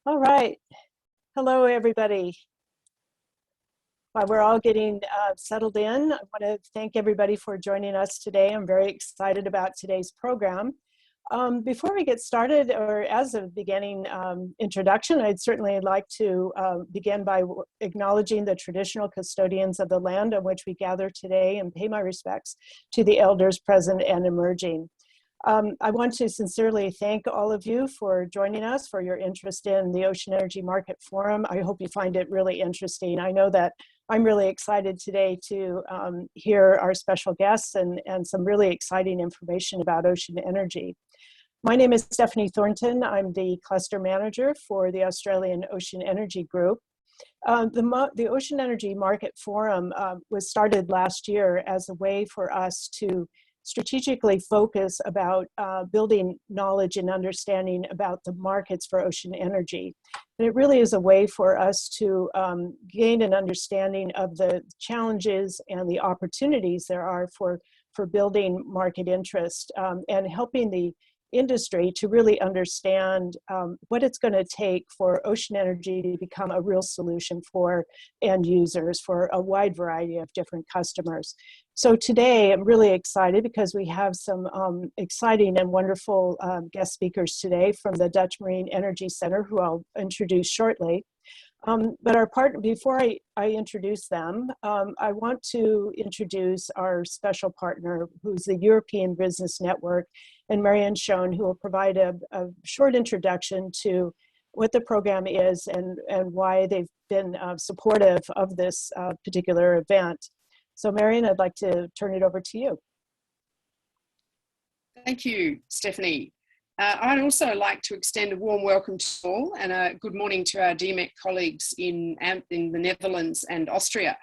All right. Hello, everybody. While we're all getting settled in, I want to thank everybody for joining us today. I'm very excited about today's program. Before we get started, or as a beginning introduction, I'd certainly like to begin by acknowledging the traditional custodians of the land on which we gather today and pay my respects to the elders present and emerging. I want to sincerely thank all of you for joining us, for your interest in the Ocean Energy Market Forum. I hope you find it really interesting. I know that I'm really excited today to hear our special guests and some really exciting information about ocean energy. My name is Stephanie Thornton. I'm the cluster manager for the Australian Ocean Energy Group. The Ocean Energy Market Forum was started last year as a way for us to strategically focus about building knowledge and understanding about the markets for ocean energy. And it really is a way for us to gain an understanding of the challenges and the opportunities there are for building market interest and helping the industry to really understand what it's going to take for ocean energy to become a real solution for end users, for a wide variety of different customers. So today I'm really excited because we have some exciting and wonderful guest speakers today from the Dutch Marine Energy Center, who I'll introduce shortly. But our partner, before I introduce them, I want to introduce our special partner, who's the European Business Network, and Marianne Schoen, who will provide a short introduction to what the program is and why they've been supportive of this particular event. So Marianne, I'd like to turn it over to you. Thank you, Stephanie. I'd also like to extend a warm welcome to all and a good morning to our DMEC colleagues in the Netherlands and Austria.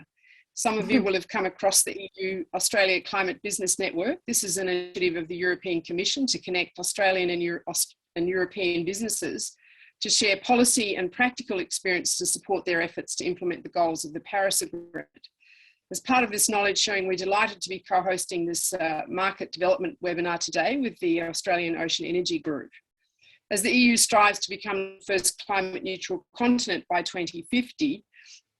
Some of you will have come across the EU-Australia Climate Business Network. This is an initiative of the European Commission to connect Australian and European businesses to share policy and practical experience to support their efforts to implement the goals of the Paris Agreement. As part of this knowledge sharing, we're delighted to be co-hosting this market development webinar today with the Australian Ocean Energy Group. As the EU strives to become the first climate neutral continent by 2050,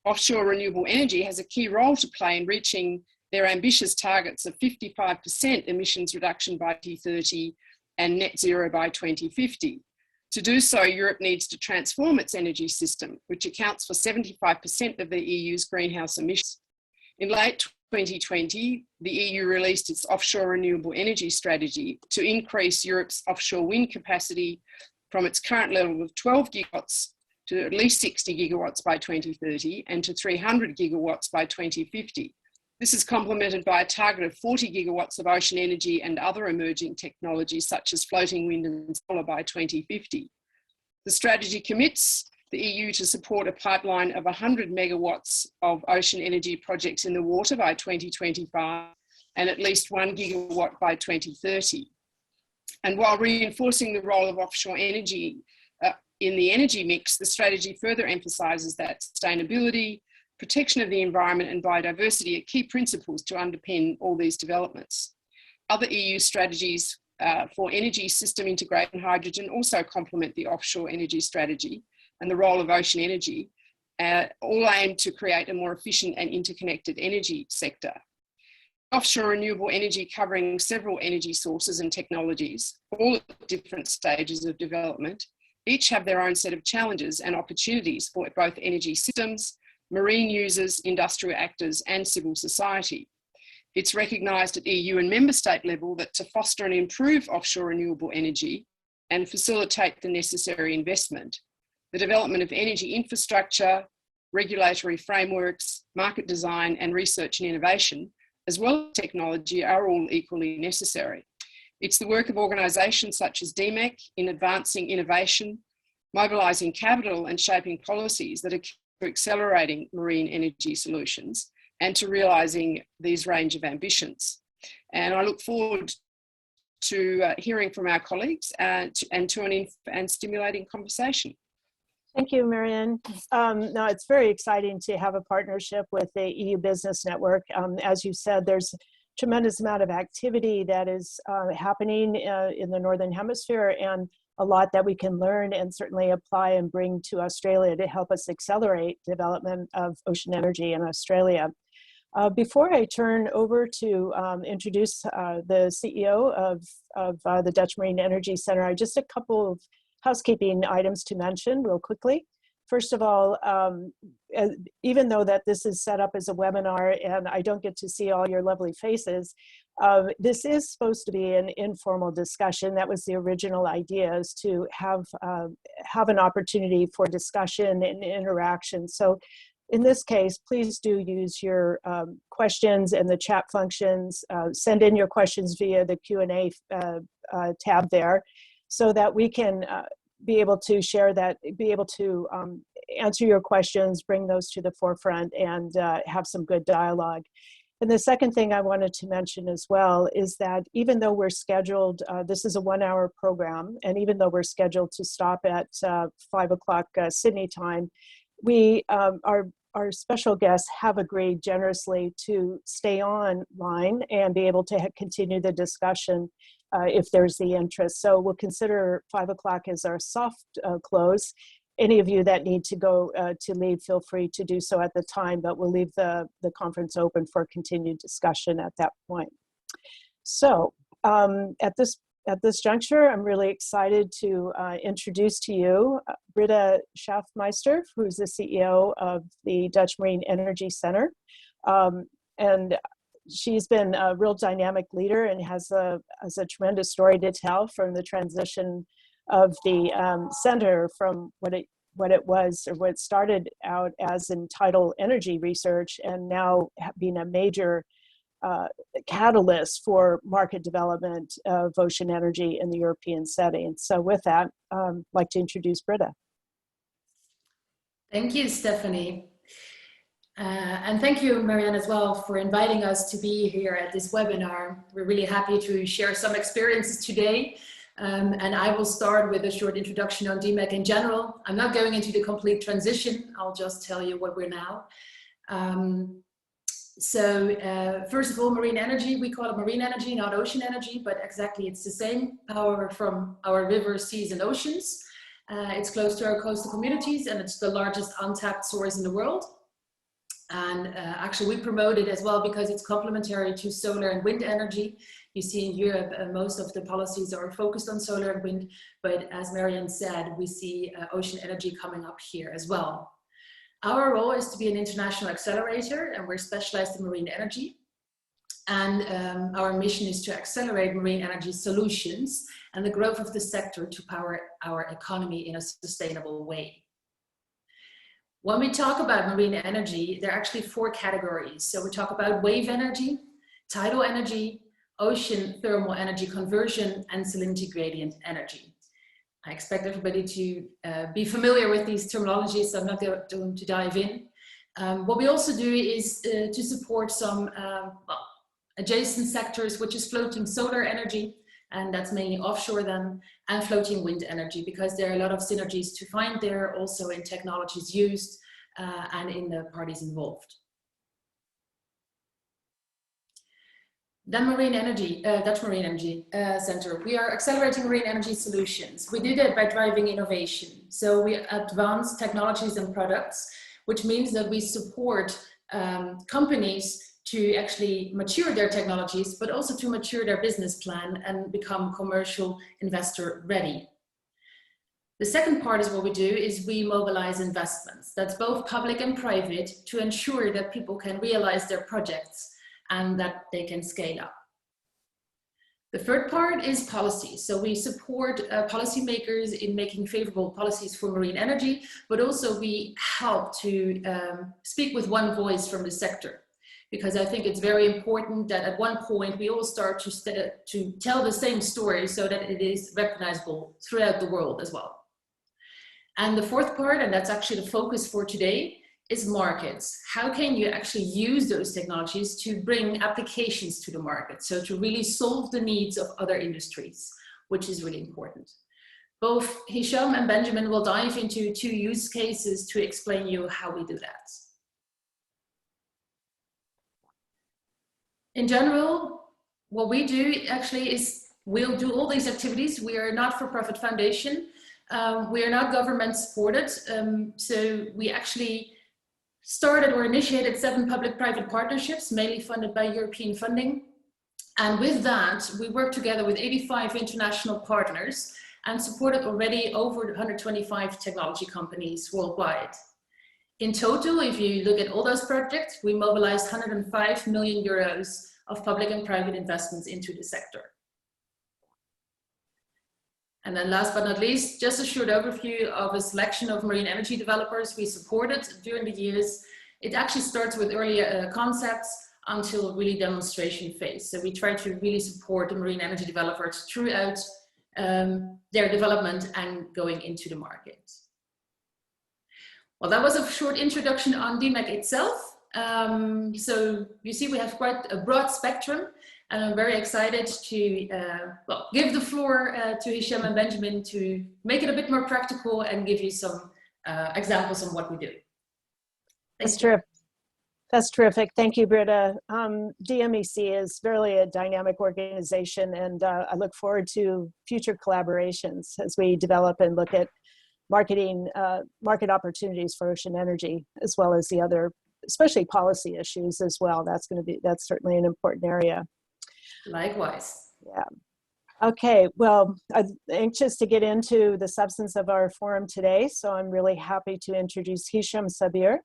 offshore renewable energy has a key role to play in reaching their ambitious targets of 55% emissions reduction by 2030 and net zero by 2050. To do so, Europe needs to transform its energy system, which accounts for 75% of the EU's greenhouse emissions. In late 2020, the EU released its offshore renewable energy strategy to increase Europe's offshore wind capacity from its current level of 12 gigawatts to at least 60 gigawatts by 2030 and to 300 gigawatts by 2050. This is complemented by a target of 40 gigawatts of ocean energy and other emerging technologies such as floating wind and solar by 2050. The strategy commits the EU to support a pipeline of 100 megawatts of ocean energy projects in the water by 2025 and at least 1 gigawatt by 2030. And while reinforcing the role of offshore energy in the energy mix, the strategy further emphasises that sustainability, protection of the environment and biodiversity are key principles to underpin all these developments. Other EU strategies for energy system integration and hydrogen also complement the offshore energy strategy and the role of ocean energy, all aimed to create a more efficient and interconnected energy sector. Offshore renewable energy covering several energy sources and technologies, all at different stages of development, each have their own set of challenges and opportunities for both energy systems, marine users, industrial actors, and civil society. It's recognised at EU and member state level that to foster and improve offshore renewable energy and facilitate the necessary investment, the development of energy infrastructure, regulatory frameworks, market design, and research and innovation, as well as technology, are all equally necessary. It's the work of organisations such as DMEC in advancing innovation, mobilising capital and shaping policies that are key to accelerating marine energy solutions and to realising these range of ambitions. And I look forward to hearing from our colleagues and to an stimulating conversation. Thank you, Marianne. No, it's very exciting to have a partnership with the EU Business Network. As you said, there's a tremendous amount of activity that is happening in the Northern Hemisphere, and a lot that we can learn and certainly apply and bring to Australia to help us accelerate development of ocean energy in Australia. Before I turn over to introduce the CEO of the Dutch Marine Energy Center, just a couple of housekeeping items to mention real quickly. First of all, even though that this is set up as a webinar and I don't get to see all your lovely faces, this is supposed to be an informal discussion. That was the original idea, is to have an opportunity for discussion and interaction. So in this case, please do use your questions and the chat functions. Send in your questions via the Q&A tab there, so that we can be able to share that, be able to answer your questions, bring those to the forefront, and have some good dialogue. And the second thing I wanted to mention as well is that even though we're scheduled, this is a 1-hour program, and even though we're scheduled to stop at 5 o'clock Sydney time, we, our special guests have agreed generously to stay online and be able to continue the discussion if there's the interest. So we'll consider 5 o'clock as our soft close. Any of you that need to go to leave, feel free to do so at the time, but we'll leave the conference open for continued discussion at that point. So at this juncture, I'm really excited to introduce to you Britta Schaafmeister, who's the CEO of the Dutch Marine Energy Center. And she's been a real dynamic leader and has a tremendous story to tell from the transition of the center from what it started out as in tidal energy research, and now being a major catalyst for market development of ocean energy in the European setting. So with that, I'd like to introduce Britta. Thank you, Stephanie. And thank you, Marianne, as well, for inviting us to be here at this webinar. We're really happy to share some experiences today. And I will start with a short introduction on DMEC in general. I'm not going into the complete transition. I'll just tell you what we're now. First of all, marine energy, we call it marine energy, not ocean energy, but exactly it's the same power from our rivers, seas, and oceans. It's close to our coastal communities, and it's the largest untapped source in the world. And actually we promote it as well because it's complementary to solar and wind energy. You see in Europe, most of the policies are focused on solar and wind, but as Marianne said, we see ocean energy coming up here as well. Our role is to be an international accelerator, and we're specialized in marine energy. And our mission is to accelerate marine energy solutions and the growth of the sector to power our economy in a sustainable way. When we talk about marine energy, there are actually 4 categories. So we talk about wave energy, tidal energy, ocean thermal energy conversion, and salinity gradient energy. I expect everybody to be familiar with these terminologies, so I'm not going to dive in. What we also do is to support some adjacent sectors, which is floating solar energy, and that's mainly offshore then, and floating wind energy, because there are a lot of synergies to find there, also in technologies used and in the parties involved. Then marine energy, Dutch Marine Energy Center. We are accelerating marine energy solutions. We do that by driving innovation. So we advance technologies and products, which means that we support companies to actually mature their technologies, but also to mature their business plan and become commercial investor ready. The second part is what we do is we mobilize investments. That's both public and private, to ensure that people can realize their projects and that they can scale up. The third part is policy. So we support policymakers in making favorable policies for marine energy, but also we help to speak with one voice from the sector. Because I think it's very important that at one point we all start to tell the same story so that it is recognizable throughout the world as well. And the fourth part, and that's actually the focus for today, is markets. How can you actually use those technologies to bring applications to the market? So to really solve the needs of other industries, which is really important. Both Hisham and Benjamin will dive into 2 use cases to explain you how we do that. In general, what we do actually is we'll do all these activities. We are a not-for-profit foundation. We are not government supported. So we actually started or initiated 7 public-private partnerships, mainly funded by European funding. And with that, we work together with 85 international partners and supported already over 125 technology companies worldwide. In total, if you look at all those projects, we mobilized 105 million euros of public and private investments into the sector. And then last but not least, just a short overview of a selection of marine energy developers we supported during the years. It actually starts with early concepts until really demonstration phase. So we try to really support the marine energy developers throughout their development and going into the market. Well, that was a short introduction on DMEC itself. So you see we have quite a broad spectrum, and I'm very excited to well, give the floor to Hisham and Benjamin to make it a bit more practical and give you some examples on what we do. That's terrific. That's terrific. Thank you, Britta. DMEC is really a dynamic organization, and I look forward to future collaborations as we develop and look at market opportunities for ocean energy, as well as the other, especially policy issues as well. That's certainly an important area. Likewise. Yeah. Okay, well, I'm anxious to get into the substance of our forum today, so I'm really happy to introduce Hisham Sabir.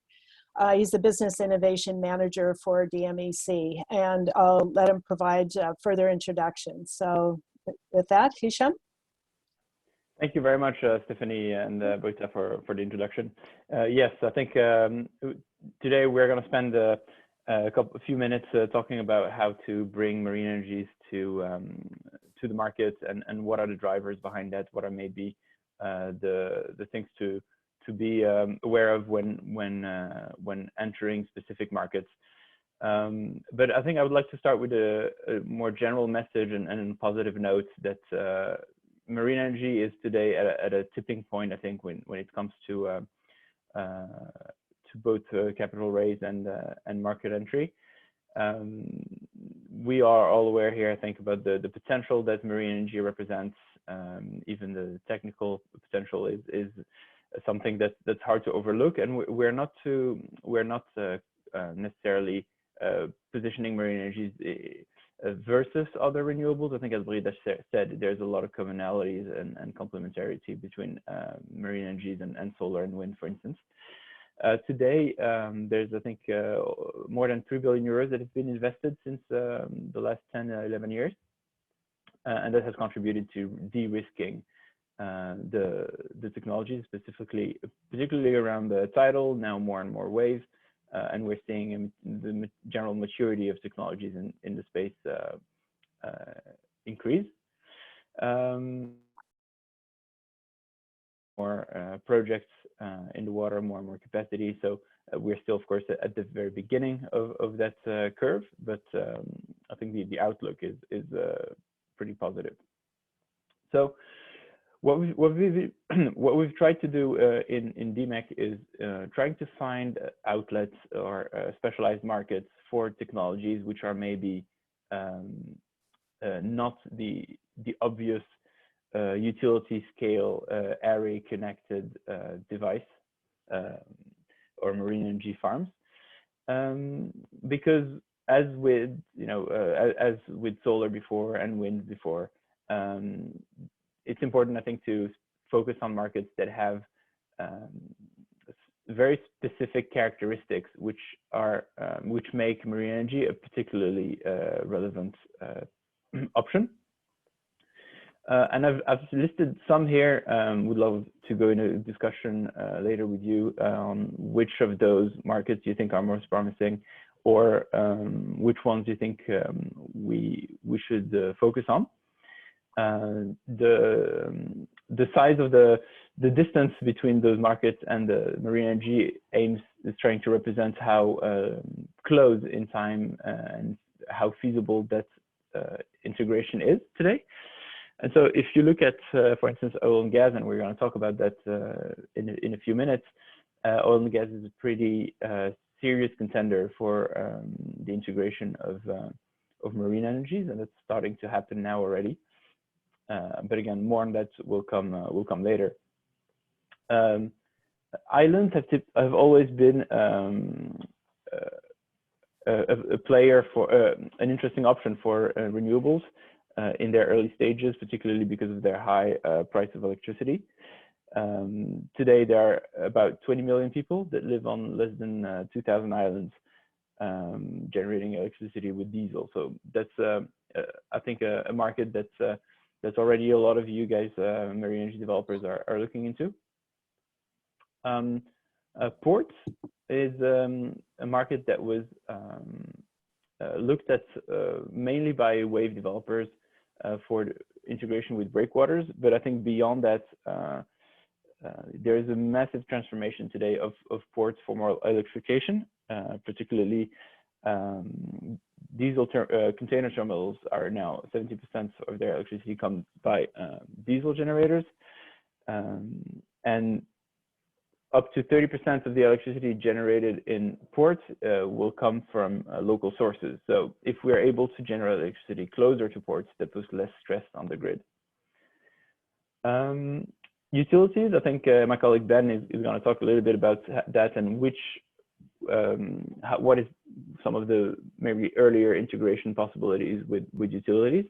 He's the Business Innovation Manager for DMEC, and I'll let him provide further introduction. So with that, Hisham. Thank you very much, Stephanie and Britta, for the introduction. Yes, I think today we're going to spend a few minutes talking about how to bring marine energies to the market, and what are the drivers behind that, what are maybe the things to be aware of when entering specific markets. But I think I would like to start with a more general message and a positive note that marine energy is today at a tipping point, I think, when it comes to both capital raise and market entry. We are all aware here, I think, about the potential that marine energy represents. Even the technical potential is something that's hard to overlook, and we're not necessarily positioning marine energies versus other renewables. I think, as Britta said, there's a lot of commonalities and complementarity between marine energies and solar and wind, for instance. Today, there's, I think, more than 3 billion euros that have been invested since the last 10, 11 years. And that has contributed to de-risking the technology, particularly around the tidal, now more and more waves. And we're seeing the general maturity of technologies in the space increase. More projects in the water, more and more capacity. So we're still, of course, at the very beginning of that curve, but I think the outlook is pretty positive. So what we've tried to do in DMEC is trying to find outlets or specialized markets for technologies which are maybe not the obvious utility scale array connected device or marine energy farms, because as with solar before and wind before, it's important, I think, to focus on markets that have very specific characteristics which make marine energy a particularly relevant option. And I've listed some here. Would love to go into a discussion later with you on which of those markets you think are most promising, or which ones you think we should focus on. The size of the distance between those markets and the marine energy is trying to represent how close in time and how feasible that integration is today. And so if you look at, for instance, oil and gas, and we're going to talk about that in a few minutes, oil and gas is a pretty serious contender for the integration of marine energies, and it's starting to happen now already. But again, more on that will come later. Islands have always been a player for an interesting option for renewables in their early stages, particularly because of their high price of electricity. Today, there are about 20 million people that live on less than 2,000 islands generating electricity with diesel. So that's, I think, a market that's already a lot of you guys, marine energy developers, are looking into. Ports is a market that was looked at mainly by wave developers for integration with breakwaters, but I think beyond that, there is a massive transformation today of ports for more electrification, particularly diesel container terminals are now 70% of their electricity comes by diesel generators, and up to 30% of the electricity generated in ports will come from local sources. So if we're able to generate electricity closer to ports, that puts less stress on the grid. Utilities, I think my colleague Ben is going to talk a little bit about that and what is some of the maybe earlier integration possibilities with utilities.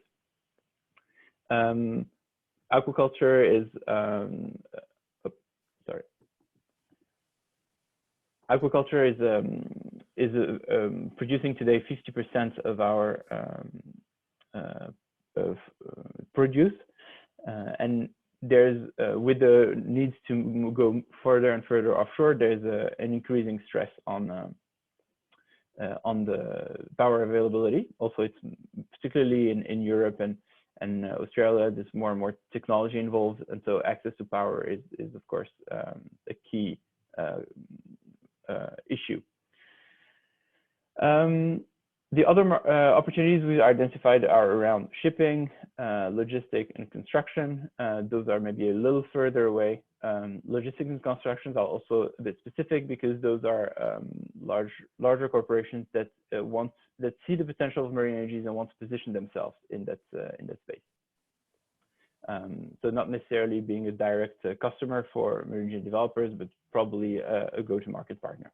Aquaculture is Aquaculture is producing today 50% of our produce, and there's with the needs to go further and further offshore, there's an increasing stress on the power availability. Also, it's particularly in Europe and Australia, there's more and more technology involved, and so access to power is of course a key issue. The other opportunities we identified are around shipping, logistics, and construction. Those are maybe a little further away. Logistics and constructions are also a bit specific because those are larger corporations that see the potential of marine energies and want to position themselves in that space. So not necessarily being a direct customer for marine energy developers, but probably a go-to-market partner.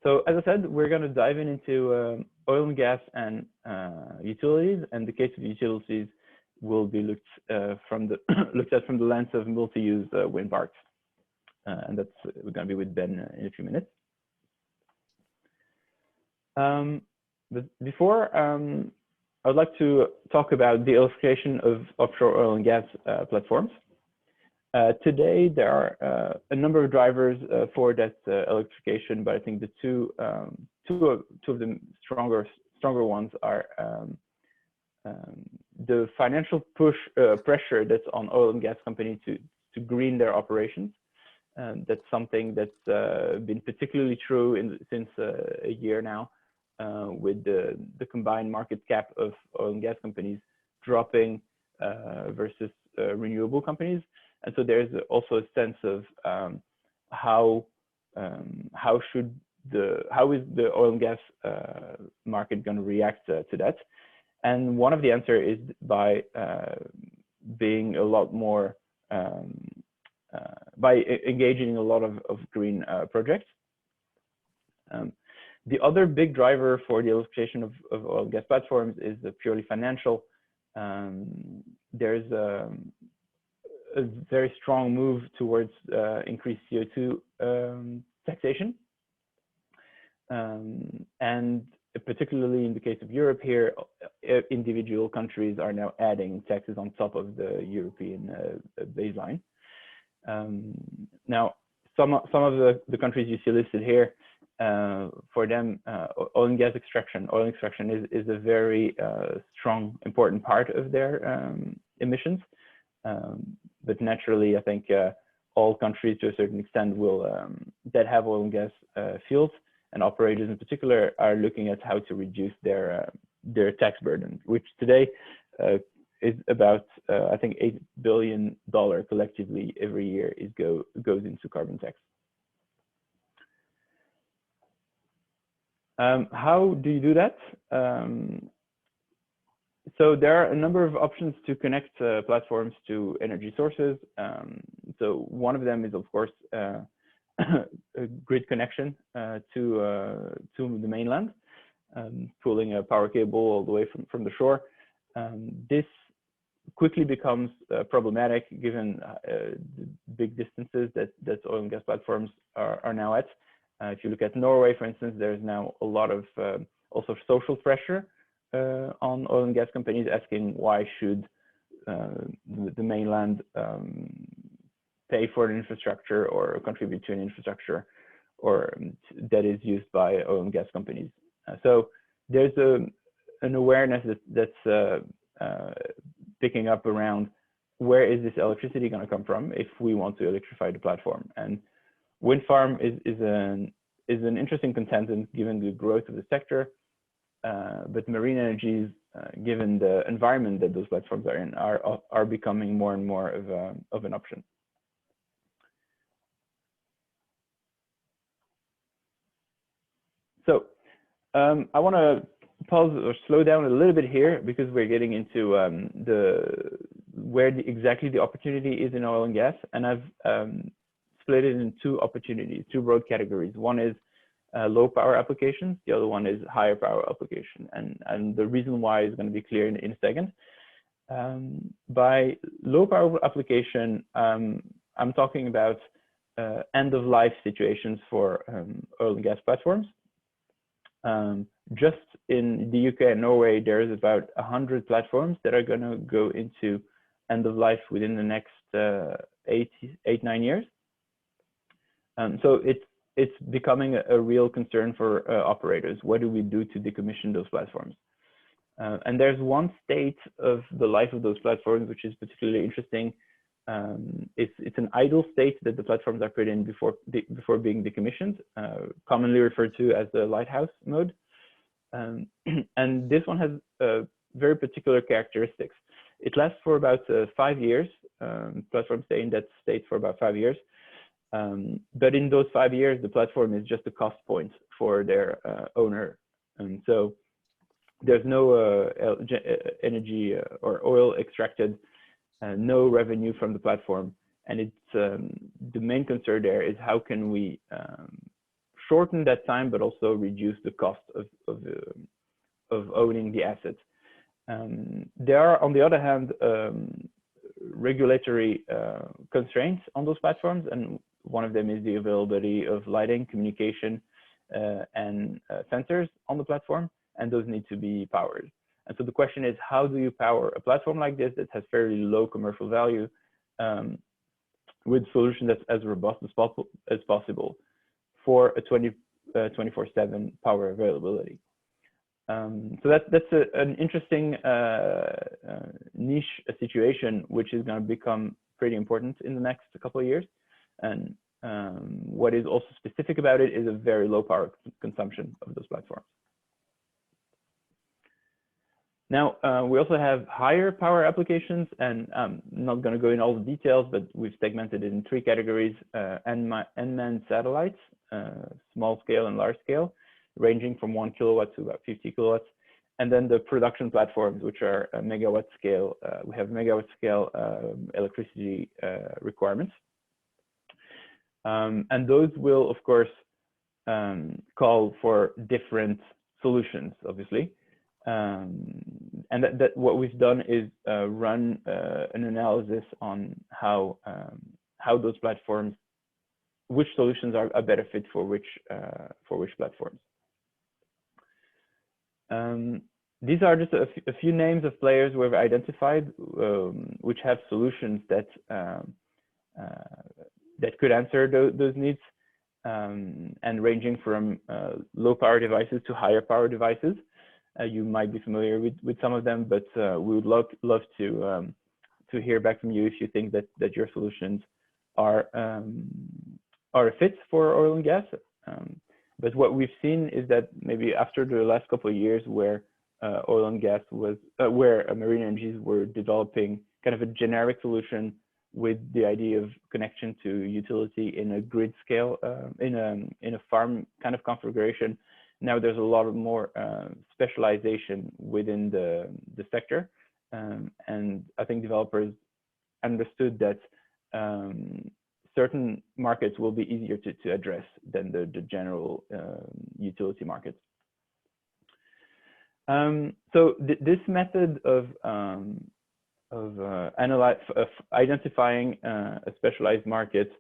So as I said, we're going to dive into oil and gas and utilities, and the case of utilities will be looked at from the lens of multi-use wind parks, and that's we're going to be with Ben in a few minutes. But before, I would like to talk about the electrification of offshore oil and gas platforms. Today, there are a number of drivers for that electrification, but I think the two of the stronger ones are the financial pressure that's on oil and gas companies to green their operations. That's something that's been particularly true since a year now, with the combined market cap of oil and gas companies dropping versus renewable companies. And so there's also a sense of how is the oil and gas market going to react to that? And one of the answers is by being a lot more by engaging in a lot of green projects. The other big driver for the electrification of oil and gas platforms is the purely financial. There's a very strong move towards increased CO2 taxation. And particularly in the case of Europe here, individual countries are now adding taxes on top of the European baseline. Now, some of the countries you see listed here, for them, oil extraction is a very strong, important part of their emissions. But naturally, I think all countries to a certain extent will that have oil and gas fields, and operators in particular are looking at how to reduce their tax burden, which today is about I think $8 billion collectively every year goes into carbon tax. How do you do that? So there are a number of options to connect platforms to energy sources. So one of them is, of course, a grid connection to the mainland, pulling a power cable all the way from the shore. This quickly becomes problematic given the big distances that oil and gas platforms are now at. If you look at Norway, for instance, there's now a lot of also social pressure on oil and gas companies asking why should the mainland pay for an infrastructure or contribute to an infrastructure or that is used by oil and gas companies. So there's an awareness that's picking up around where is this electricity going to come from if we want to electrify the platform. And wind farm is an interesting contender given the growth of the sector, but marine energies, given the environment that those platforms are in, are becoming more and more of an option. So I want to pause or slow down a little bit here because we're getting into where exactly the opportunity is in oil and gas, and I've split it in two broad categories. One is low power applications, the other one is higher power application, and the reason why is going to be clear in a second. By low power application, I'm talking about end of life situations for oil and gas platforms. Just in the UK and Norway, there's about 100 platforms that are going to go into end of life within the next 8-9 years. So it's becoming a real concern for operators. What do we do to decommission those platforms? And there's one state of the life of those platforms which is particularly interesting. It's an idle state that the platforms are put in before being decommissioned, commonly referred to as the lighthouse mode. And this one has very particular characteristics. It lasts for about 5 years. Platforms stay in that state for about 5 years. But in those 5 years, the platform is just a cost point for their owner. And so there's no energy or oil extracted, no revenue from the platform. And it's the main concern there is how can we shorten that time, but also reduce the cost of owning the assets. There are, on the other hand, regulatory constraints on those platforms, and one of them is the availability of lighting, communication, and sensors on the platform, and those need to be powered. And so the question is, how do you power a platform like this that has fairly low commercial value with a solution that's as robust as possible for a 24/7 power availability? So that's an interesting niche situation, which is going to become pretty important in the next couple of years. And what is also specific about it is a very low power consumption of those platforms. Now, we also have higher power applications, and I'm not going to go in all the details, but we've segmented it in 3 categories: unmanned satellites, small scale and large scale, ranging from 1 kilowatt to about 50 kilowatts. And then the production platforms, which are a megawatt scale. We have megawatt scale electricity requirements. And those will, of course, call for different solutions, obviously. And that what we've done is run an analysis on how those platforms, which solutions are a better fit for which platforms. These are just a few names of players we've identified which have solutions that could answer those needs, and ranging from low power devices to higher power devices. You might be familiar with some of them, but we would love to hear back from you if you think that your solutions are a fit for oil and gas. But what we've seen is that maybe after the last couple of years, where oil and gas where marine energies were developing kind of a generic solution with the idea of connection to utility in a grid scale, in a farm kind of configuration, Now there's a lot of more specialization within the sector, and I think developers understood that certain markets will be easier to address than the general utility markets. So this method of identifying a specialized market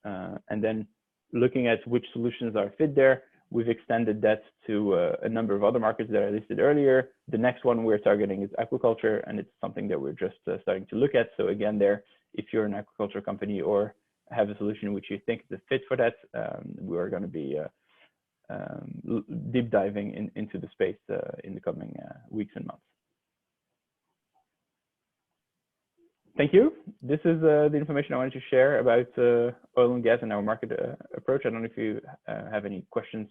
and then looking at which solutions are fit there, we've extended that to a number of other markets that I listed earlier. The next one we're targeting is aquaculture, and it's something that we're just starting to look at. So again, there, if you're an aquaculture company or have a solution which you think is a fit for that, we are going to be deep diving into the space in the coming weeks and months. Thank you. This is the information I wanted to share about oil and gas and our market approach. I don't know if you have any questions.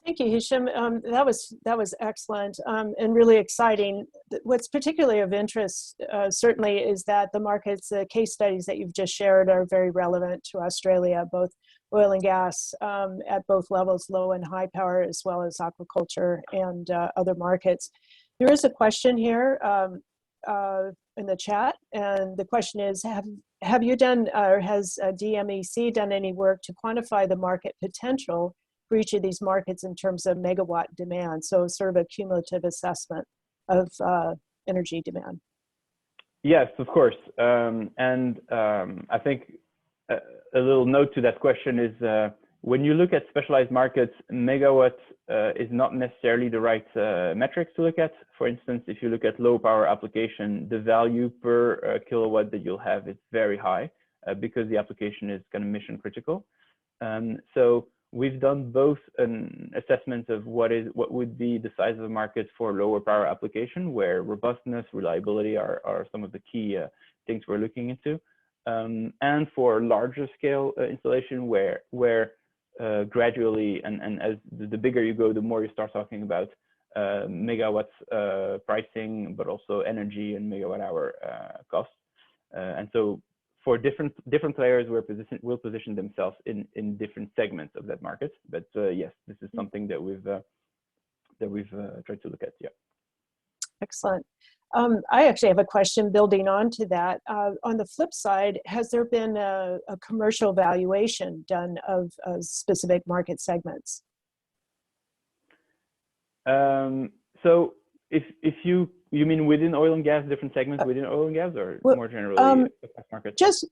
Thank you, Hisham. That was excellent and really exciting. What's particularly of interest, certainly, is that the markets, the case studies that you've just shared, are very relevant to Australia, both oil and gas at both levels, low and high power, as well as aquaculture and other markets. There is a question here in the chat, and the question is: Have you done, or has DMEC done any work to quantify the market potential for each of these markets in terms of megawatt demand? So sort of a cumulative assessment of energy demand. Yes, of course. I think a little note to that question is when you look at specialized markets, megawatts is not necessarily the right metrics to look at. For instance, if you look at low power application, the value per kilowatt that you'll have is very high because the application is kind of mission critical. So we've done both an assessment of what would be the size of the market for lower power application, where robustness, reliability are some of the key things we're looking into, and for larger scale installation, where gradually and as the bigger you go, the more you start talking about megawatts pricing, but also energy and megawatt hour costs. And so for different players will position themselves in different segments of that market. But yes, this is something that we've tried to look at. Yeah. Excellent. I actually have a question building on to that. On the flip side, has there been a commercial valuation done of specific market segments? So if you mean within oil and gas, different segments within oil and gas, or more generally market? Just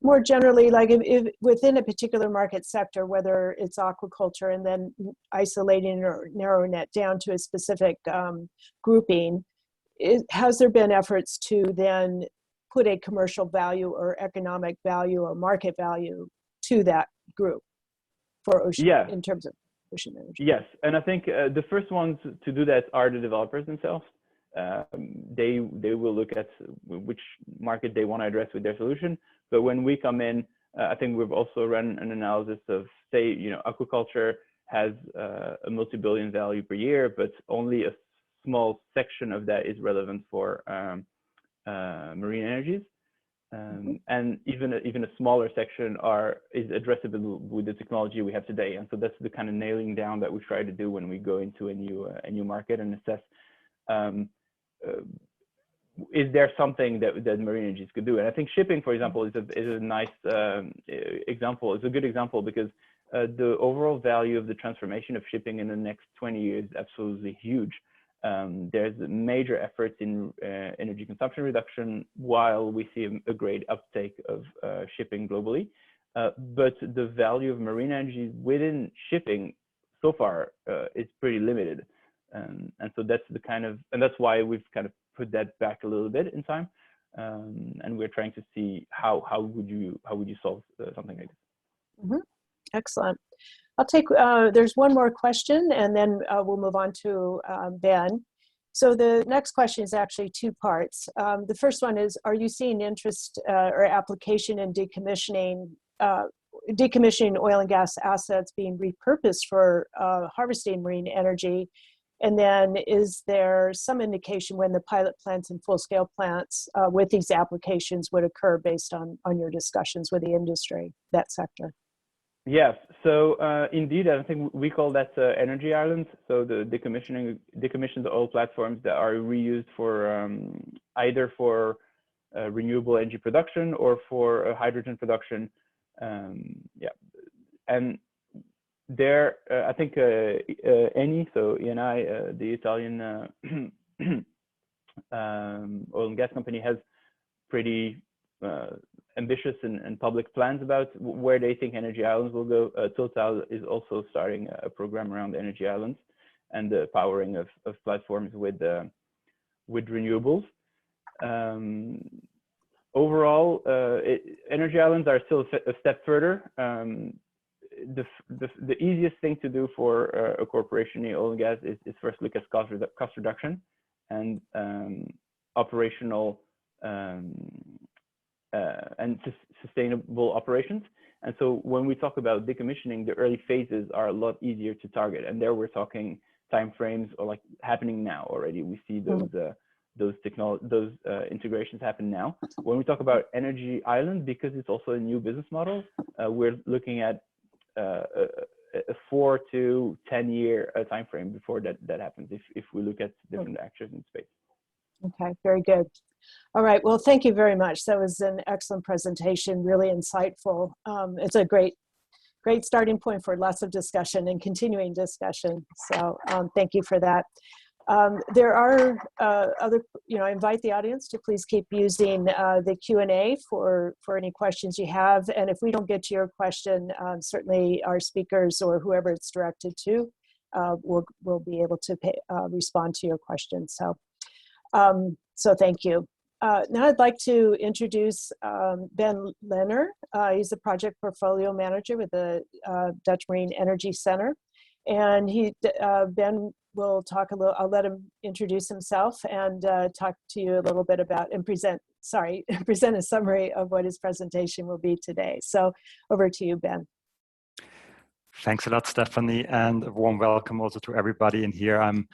more generally, like if within a particular market sector, whether it's aquaculture, and then isolating or narrowing it down to a specific grouping, has there been efforts to then put a commercial value or economic value or market value to that group for ocean, in terms of ocean energy? Yes, and I think the first ones to do that are the developers themselves. They will look at which market they want to address with their solution. But when we come in, I think we've also run an analysis of, say, aquaculture has a multi-billion value per year, but only a small section of that is relevant for marine energies. And even a smaller section is addressable with the technology we have today. And so that's the kind of nailing down that we try to do when we go into a new market and assess, is there something that marine energies could do? And I think shipping, for example, is a nice example. It's a good example because the overall value of the transformation of shipping in the next 20 years is absolutely huge. There's major efforts in energy consumption reduction, while we see a great uptake of shipping globally. But the value of marine energy within shipping so far is pretty limited. And so that's that's why we've kind of put that back a little bit in time. And we're trying to see how would you solve something like this. Mm-hmm. Excellent. I'll take, there's one more question, and then we'll move on to Ben. So the next question is actually two parts. The first one is, are you seeing interest or application in decommissioning oil and gas assets being repurposed for harvesting marine energy? And then is there some indication when the pilot plants and full-scale plants with these applications would occur based on your discussions with the industry, that sector? Yes, so indeed, I think we call that energy islands. So the decommissioned oil platforms that are reused for either for renewable energy production or for hydrogen production. Yeah, and there, I think Eni, so Eni, the Italian oil and gas company, has pretty ambitious and public plans about where they think energy islands will go. Total is also starting a program around energy islands and the powering of platforms with renewables. Overall, energy islands are still a step further. The easiest thing to do for a corporation in oil and gas is first look at cost reduction and operational and sustainable operations. And so when we talk about decommissioning, the early phases are a lot easier to target. And there we're talking timeframes or like happening now already. We see those integrations happen now. When we talk about energy island, because it's also a new business model, we're looking at a 4 to 10 year time frame before that happens, if we look at different actors in space. Okay, very good. All right, well, thank you very much. That was an excellent presentation, really insightful. It's a great starting point for lots of discussion and continuing discussion. So thank you for that. There are other, I invite the audience to please keep using the Q&A for any questions you have. And if we don't get to your question, certainly our speakers or whoever it's directed to will be able to respond to your question. So thank you. Now I'd like to introduce Ben Lenner. He's the project portfolio manager with the Dutch Marine Energy Center. And Ben will talk a little, I'll let him introduce himself and talk to you a little bit about and present a summary of what his presentation will be today. So over to you, Ben. Thanks a lot, Stephanie, and a warm welcome also to everybody in here. I'm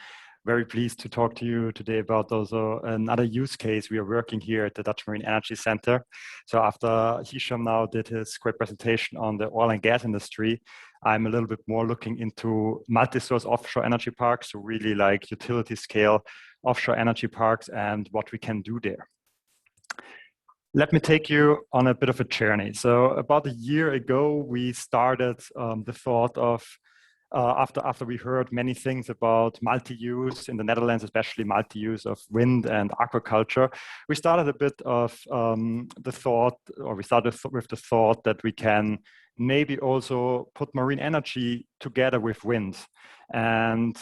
very pleased to talk to you today about also another use case we are working here at the Dutch Marine Energy Center. So after Hisham now did his great presentation on the oil and gas industry, I'm a little bit more looking into multi-source offshore energy parks, so really like utility scale offshore energy parks and what we can do there. Let me take you on a bit of a journey. So about a year ago, we started the thought of after we heard many things about multi-use in the Netherlands, especially multi-use of wind and aquaculture, we started a bit of the thought, or we started with the thought that we can maybe also put marine energy together with wind. And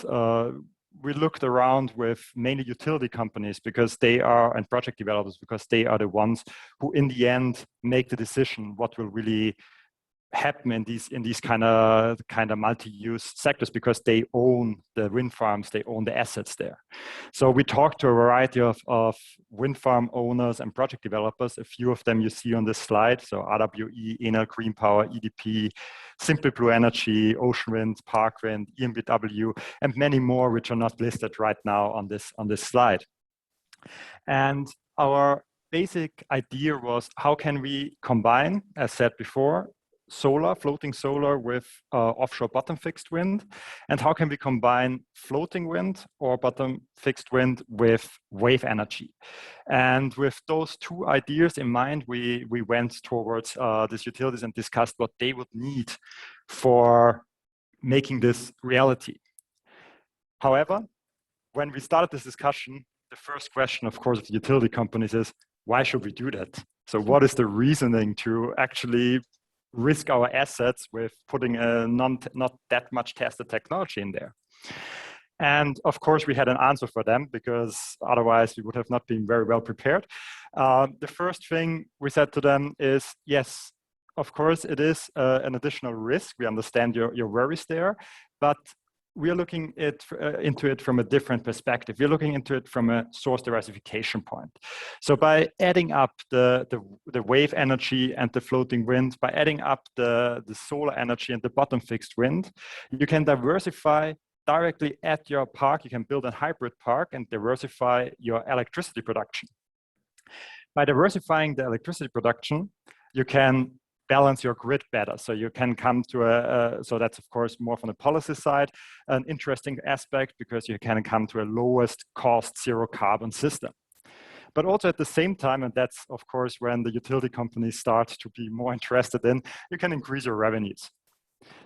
we looked around with mainly utility companies because they are, and project developers, because they are the ones who in the end make the decision what will really happen in these kind of multi-use sectors, because they own the wind farms, they own the assets there. So we talked to a variety of wind farm owners and project developers. A few of them you see on this slide. So RWE, Enel Green Power, EDP, Simple Blue Energy, Ocean Wind, Park Wind, EnBW, and many more which are not listed right now on this slide. And our basic idea was, how can we combine, as said before, solar, floating solar with offshore bottom fixed wind, and how can we combine floating wind or bottom fixed wind with wave energy? And with those two ideas in mind, we went towards these utilities and discussed what they would need for making this reality. However, when we started this discussion, the first question, of course, of the utility companies is, why should we do that? So what is the reasoning to actually risk our assets with putting a not that much tested technology in there? And of course, we had an answer for them, because otherwise we would have not been very well prepared. The first thing we said to them is, yes, of course, it is an additional risk. We understand your worries there, but we are looking into it from a different perspective. We're looking into it from a source diversification point. So by adding up the wave energy and the floating wind, by adding up the solar energy and the bottom fixed wind, you can diversify directly at your park. You can build a hybrid park and diversify your electricity production. By diversifying the electricity production, you can balance your grid better. So you can come to so that's of course more from the policy side, an interesting aspect, because you can come to a lowest cost zero carbon system. But also at the same time, and that's of course when the utility companies start to be more interested in, you can increase your revenues.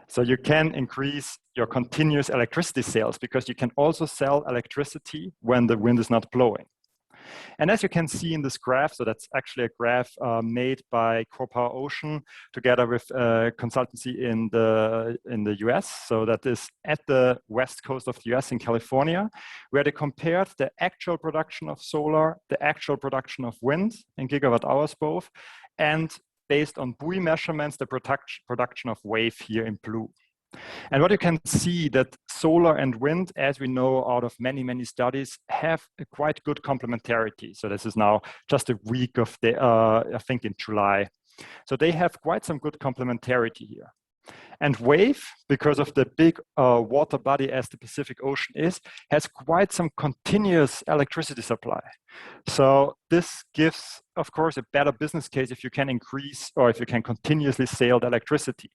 So you can increase your continuous electricity sales, because you can also sell electricity when the wind is not blowing. And as you can see in this graph, so that's actually a graph made by CorePower Ocean together with a consultancy in the US. So that is at the west coast of the US in California, where they compared the actual production of solar, the actual production of wind in gigawatt hours both, and based on buoy measurements, the production of wave here in blue. And what you can see that solar and wind, as we know out of many, many studies, have a quite good complementarity. So this is now just a week of the, I think in July. So they have quite some good complementarity here. And wave, because of the big water body as the Pacific Ocean is, has quite some continuous electricity supply. So this gives, of course, a better business case if you can increase or if you can continuously sell the electricity.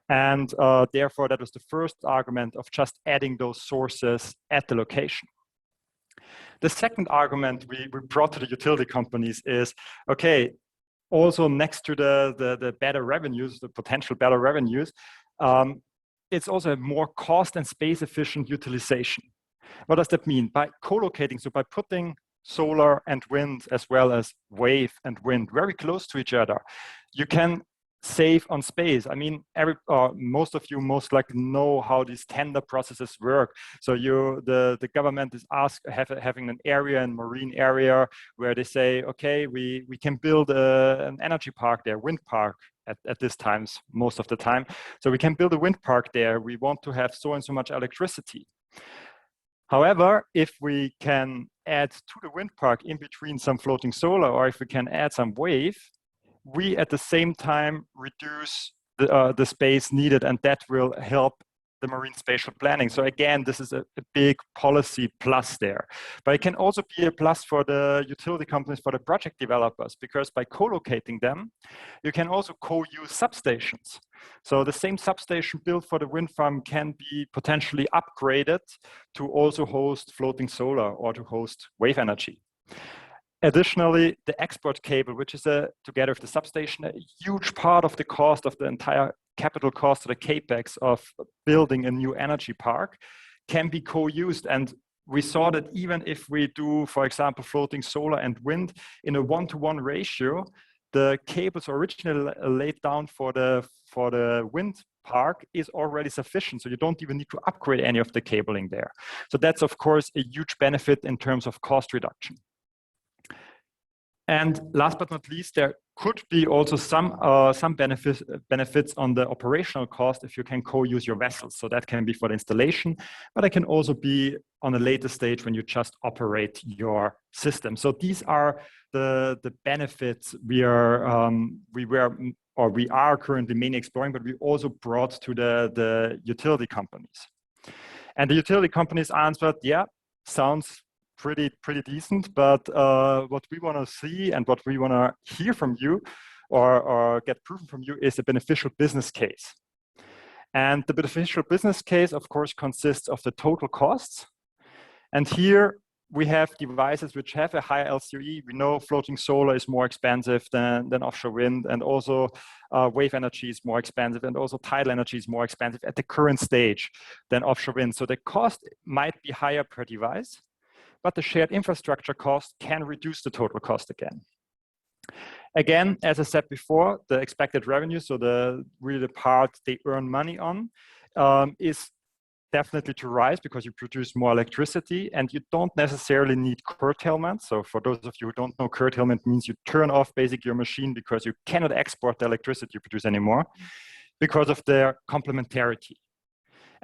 And therefore, that was the first argument of just adding those sources at the location. The second argument we brought to the utility companies is, okay, also next to the better revenues, the potential better revenues, it's also a more cost and space efficient utilization. What does that mean? By co-locating, so by putting solar and wind as well as wave and wind very close to each other, you can save on space. I mean, most of you most likely know how these tender processes work. So the government is having an area, a marine area, where they say, okay, we can build an energy park there, wind park at this times, most of the time. So we can build a wind park there. We want to have so and so much electricity. However, if we can add to the wind park in between some floating solar, or if we can add some wave, we at the same time reduce the space needed, and that will help the marine spatial planning. So again, this is a big policy plus there. But it can also be a plus for the utility companies, for the project developers, because by co-locating them, you can also co-use substations. So the same substation built for the wind farm can be potentially upgraded to also host floating solar or to host wave energy. Additionally, the export cable, which is together with the substation, a huge part of the cost of the entire capital cost of the capex of building a new energy park, can be co-used. And we saw that even if we do, for example, floating solar and wind in a 1-to-1 ratio, the cables originally laid down for the wind park is already sufficient. So you don't even need to upgrade any of the cabling there. So that's, of course, a huge benefit in terms of cost reduction. And last but not least, there could be also some benefits on the operational cost if you can co-use your vessels. So that can be for the installation, but it can also be on a later stage when you just operate your system. So these are the benefits we are currently mainly exploring, but we also brought to the utility companies. And the utility companies answered, yeah, sounds pretty decent, but what we want to see and what we want to hear from you or get proven from you is a beneficial business case. And the beneficial business case, of course, consists of the total costs. And here we have devices which have a higher LCOE. We know floating solar is more expensive than offshore wind, and also wave energy is more expensive, and also tidal energy is more expensive at the current stage than offshore wind. So the cost might be higher per device, but the shared infrastructure cost can reduce the total cost again. Again, as I said before, the expected revenue, so the part they earn money on, is definitely to rise because you produce more electricity and you don't necessarily need curtailment. So for those of you who don't know, curtailment means you turn off basically your machine because you cannot export the electricity you produce anymore because of their complementarity.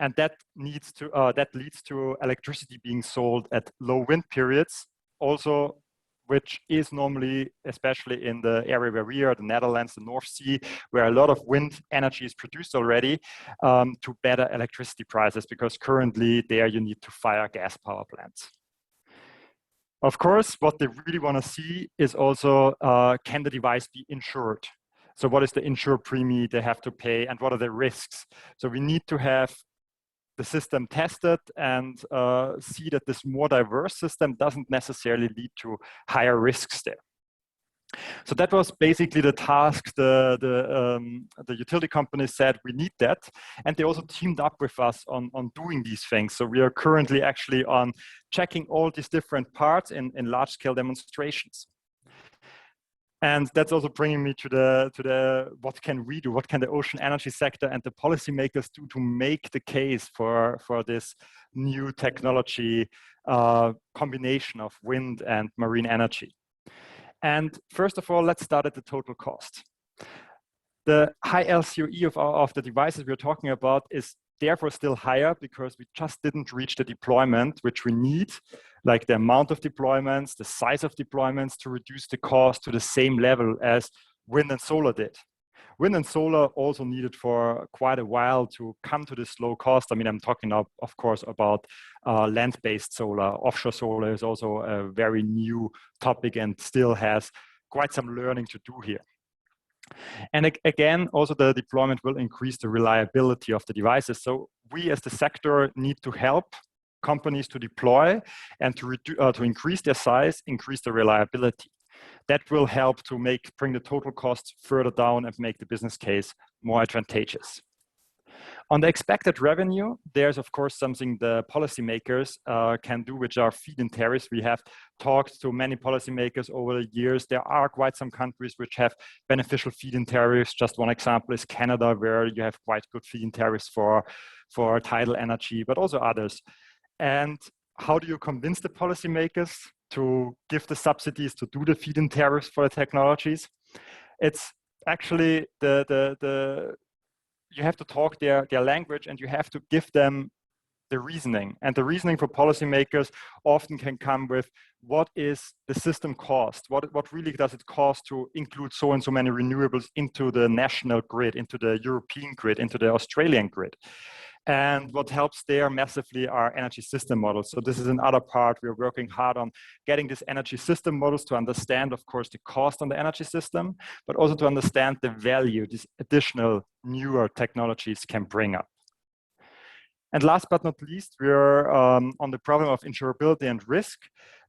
And that leads to electricity being sold at low wind periods, also, which is normally, especially in the area where we are, the Netherlands, the North Sea, where a lot of wind energy is produced already, to better electricity prices, because currently there you need to fire gas power plants. Of course, what they really want to see is also, can the device be insured? So what is the insured premium they have to pay, and what are the risks? So we need to have the system tested and see that this more diverse system doesn't necessarily lead to higher risks there. So that was basically the task. The utility company said we need that, and they also teamed up with us on doing these things. So we are currently actually on checking all these different parts in large-scale demonstrations. And that's also bringing me to the what can we do? What can the ocean energy sector and the policymakers do to make the case for this new technology combination of wind and marine energy? And first of all, let's start at the total cost. The high LCOE of the devices we're talking about is therefore still higher because we just didn't reach the deployment which we need, like the amount of deployments, the size of deployments, to reduce the cost to the same level as wind and solar did. Wind and solar also needed for quite a while to come to this low cost. I mean, I'm talking now, of course, about land-based solar. Offshore solar is also a very new topic and still has quite some learning to do here. And again, also the deployment will increase the reliability of the devices. So we as the sector need to help companies to deploy and to increase their size, increase the reliability. That will help to bring the total costs further down and make the business case more advantageous. On the expected revenue, there's of course something the policymakers can do, which are feed-in tariffs. We have talked to many policymakers over the years. There are quite some countries which have beneficial feed-in tariffs. Just one example is Canada, where you have quite good feed-in tariffs for tidal energy, but also others. And how do you convince the policymakers to give the subsidies to do the feed-in tariffs for the technologies? It's actually you have to talk their language, and you have to give them the reasoning. And the reasoning for policymakers often can come with what is the system cost? What really does it cost to include so and so many renewables into the national grid, into the European grid, into the Australian grid? And what helps there massively are energy system models. So this is another part we're working hard on, getting these energy system models to understand, of course, the cost on the energy system, but also to understand the value these additional newer technologies can bring up. And last but not least, we're on the problem of insurability and risk.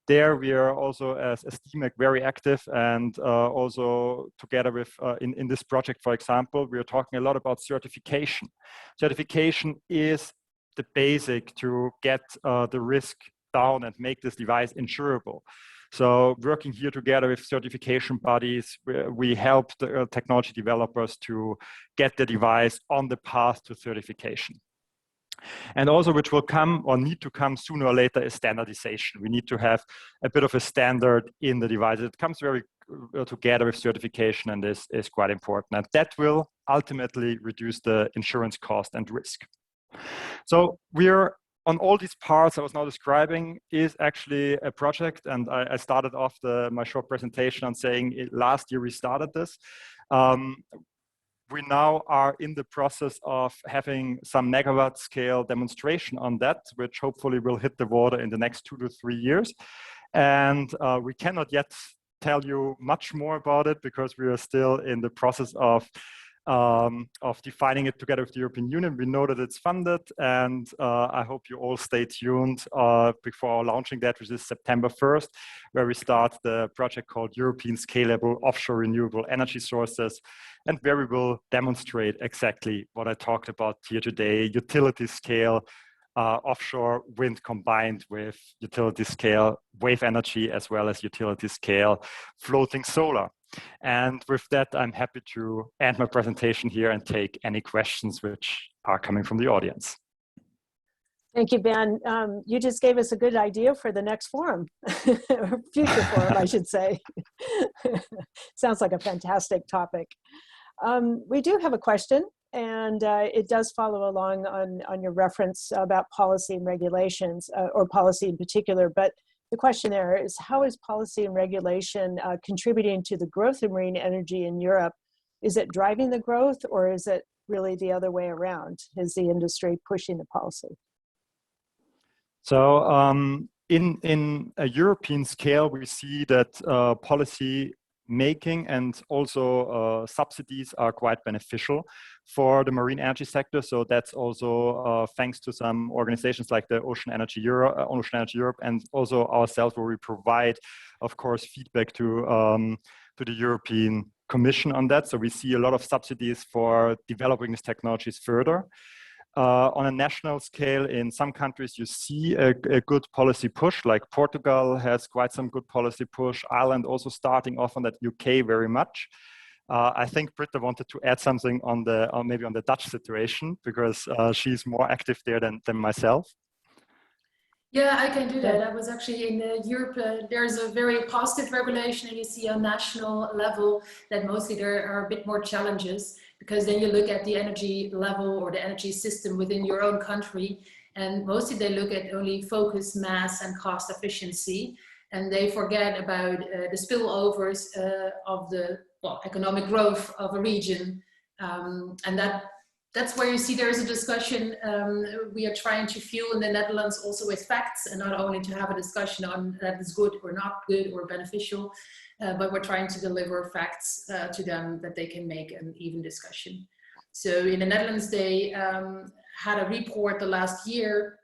There we are also as DMEC very active, and also together with in this project, for example, we are talking a lot about certification. Certification is the basic to get the risk down and make this device insurable. So working here together with certification bodies, we help the technology developers to get the device on the path to certification. And also, which will come or need to come sooner or later, is standardization. We need to have a bit of a standard in the device. It comes very together with certification, and this is quite important. And that will ultimately reduce the insurance cost and risk. So we're on all these parts I was now describing is actually a project, and I started off my short presentation on saying last year we started this. We now are in the process of having some megawatt scale demonstration on that, which hopefully will hit the water in the next 2 to 3 years. And we cannot yet tell you much more about it because we are still in the process of defining it together with the European Union. We know that it's funded, and I hope you all stay tuned before launching that, which is September 1st, where we start the project called European Scalable Offshore Renewable Energy Sources, and where we will demonstrate exactly what I talked about here today: utility scale offshore wind combined with utility scale wave energy, as well as utility scale floating solar. And with that, I'm happy to end my presentation here and take any questions which are coming from the audience. Thank you, Ben. You just gave us a good idea for the next forum, future forum, I should say. Sounds like a fantastic topic. We do have a question, and it does follow along on your reference about policy and regulations, or policy in particular. But the question there is, how is policy and regulation contributing to the growth of marine energy in Europe? Is it driving the growth, or is it really the other way around? Is the industry pushing the policy? So in a European scale, we see that policy making and also subsidies are quite beneficial for the marine energy sector. So that's also thanks to some organizations like the Ocean Energy Europe, and also ourselves, where we provide, of course, feedback to the European Commission on that. So we see a lot of subsidies for developing these technologies further. On a national scale, in some countries, you see a good policy push, like Portugal has quite some good policy push. Ireland also starting off on that, UK very much. I think Britta wanted to add something on maybe on the Dutch situation, because she's more active there than myself. Yeah, I can do that. I was actually in Europe. There's a very positive regulation, and you see on national level that mostly there are a bit more challenges, because then you look at the energy level or the energy system within your own country, and mostly they look at only focus, mass, and cost efficiency, and they forget about the spillovers of the economic growth of a region, and that's where you see there is a discussion we are trying to fuel in the Netherlands, also with facts, and not only to have a discussion on that is good or not good or beneficial, but we're trying to deliver facts to them that they can make an even discussion. So in the Netherlands, they had a report the last year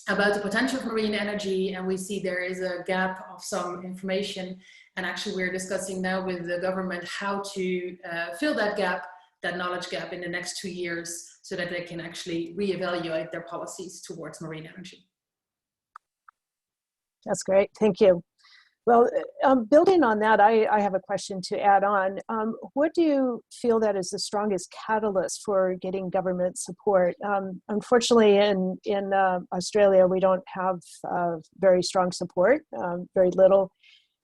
about the potential of marine energy, and we see there is a gap of some information, and actually we're discussing now with the government how to fill that gap, that knowledge gap, in the next 2 years, so that they can actually reevaluate their policies towards marine energy. That's great, thank you. Well, building on that, I have a question to add on. What do you feel that is the strongest catalyst for getting government support? Unfortunately, in Australia, we don't have very strong support, very little.